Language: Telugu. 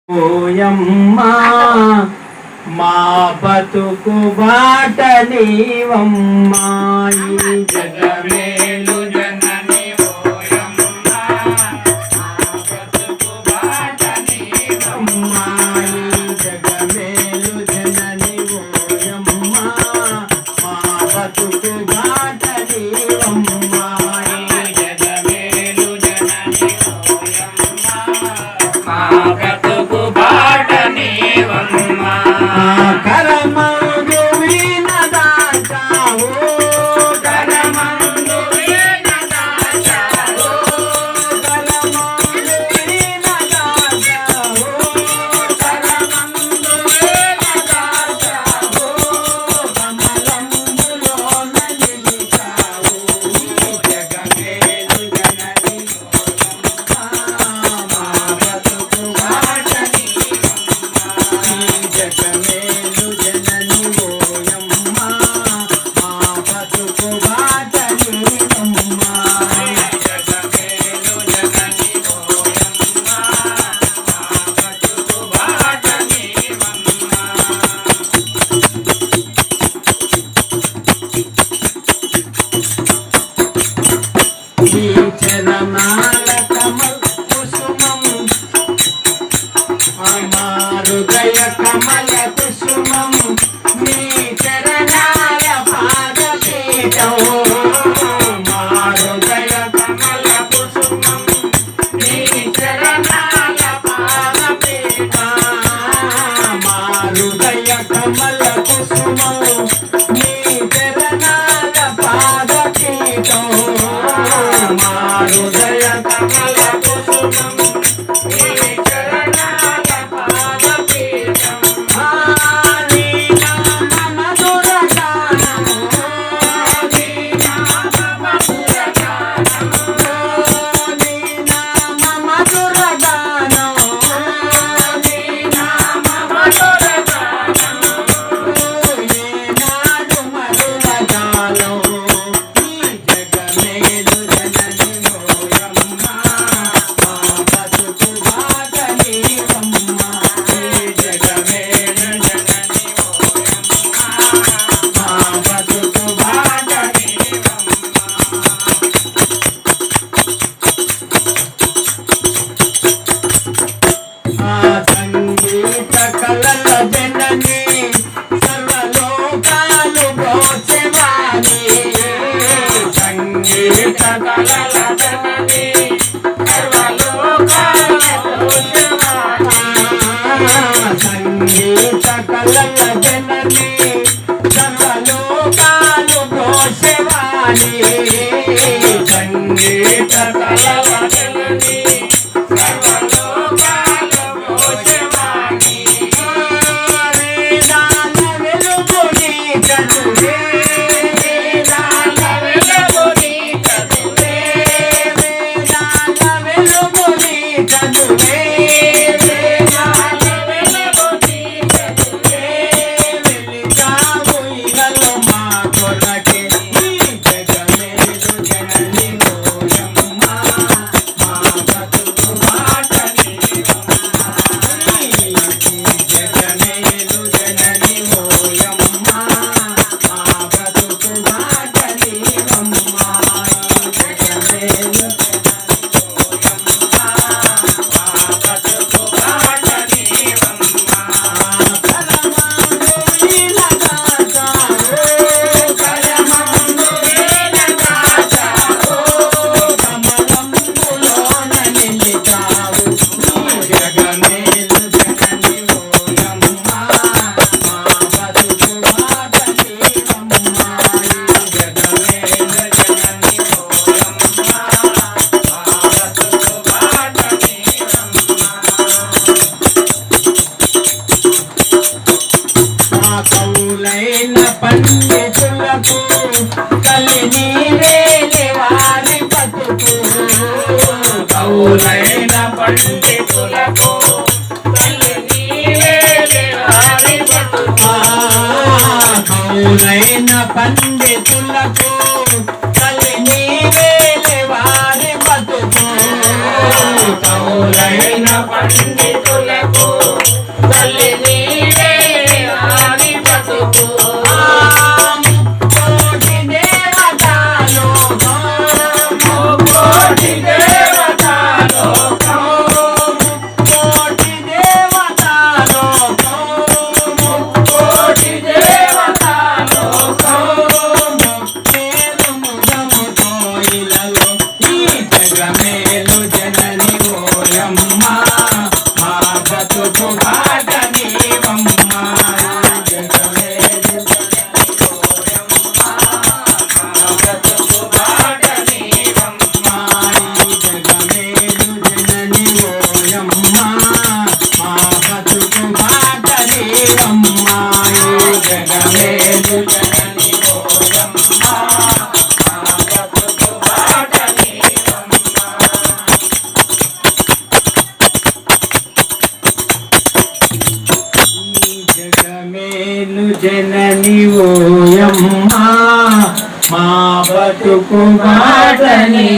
ఓయమ్మా మా బతుకు బాట నీవమ్మా ఈ జగమేలు జనని ఓయమ్మా మా బతుకు బాట నీవమ్మా ఈ జగమేలు జనని ఓయమ్మా మా బతుకు బాట నీవమ్మా ఈ జగమేలు జనని ఓయమ్మా మా బతుకు బాట నీవమ్మా కరమందు వీణదాచావు కరమందు వీణదాచావు కరమందు వీణదాచావు కరమందు వీణదాచావు కమలంబులోన నిలిచావు జగమేలు జనని ఓయమ్మా మా బతుకు బాట నీవమ్మా జగమేలు జనని ఓయమ్మా మా బతుకు బాట నీవమ్మా జగమేలు జనని ఓయమ్మా మా బతుకు బాట నీవమ్మా ఈ చరణాల కమల్ కుసుమం హృదయ కమల కుసుమం నీ చరణాల పాదపీఠం మా హృదయ కమల కుసుమం నీ చరణాల పాదపీఠం మా హృదయ కమల కుసుమం నీ చరణాల పాదపీఠం మా హృదయ కమల కుసుమం నీ చరణాల పాదపీఠం నీ నామ మధుర గానము నీ నామ మధుర గానము నీ నామ మధుర గానము నీ నామ మధుర గానము ఏనాడు మధుర గానం ఈ జగమేలు జనని ఓయమ్మా మా బతుకు బాట నీవమ్మా ఈ జగమేలు జనని ఓయమ్మా మా బతుకు బాట నీవమ్మా సంగీత కళల జనని సర్వలోకాలు భోజవాణి సంగీత కళల జనని సర్వలోకాలు భోజవాణి సంగీత కళల జనని సర్వలోకాలు భోజవాణి సంగీత కళల జనని సర్వలోకాలు భోజవాణి వేదాల వెలుగు నీ చదువే వేదాల వెలుగు నీ చదువే వేదాల వెలుగు నీ చదువే వేదాల వెలుగు నీ చదువే వెలిగావు ఇలలో మా కొరకే ఈ జగమేలు జనని ఓయమ్మా మా బతుకు బాట నీవమ్మా జగమేలు జనని ఓయమ్మా మా బతుకు బాట నీవమ్మా జగమేలు కౌలైన పండితులకు కలిని వేలి వారి బతుకు కౌలైన పండితులకు కలిని వేలి వారి బతుకు కౌలైన పండితులకు కలిని వేలి వారి బతుకు కౌలైన పండితులకు మేలు జనని ఓయమ్మా మా బతుకు బాటని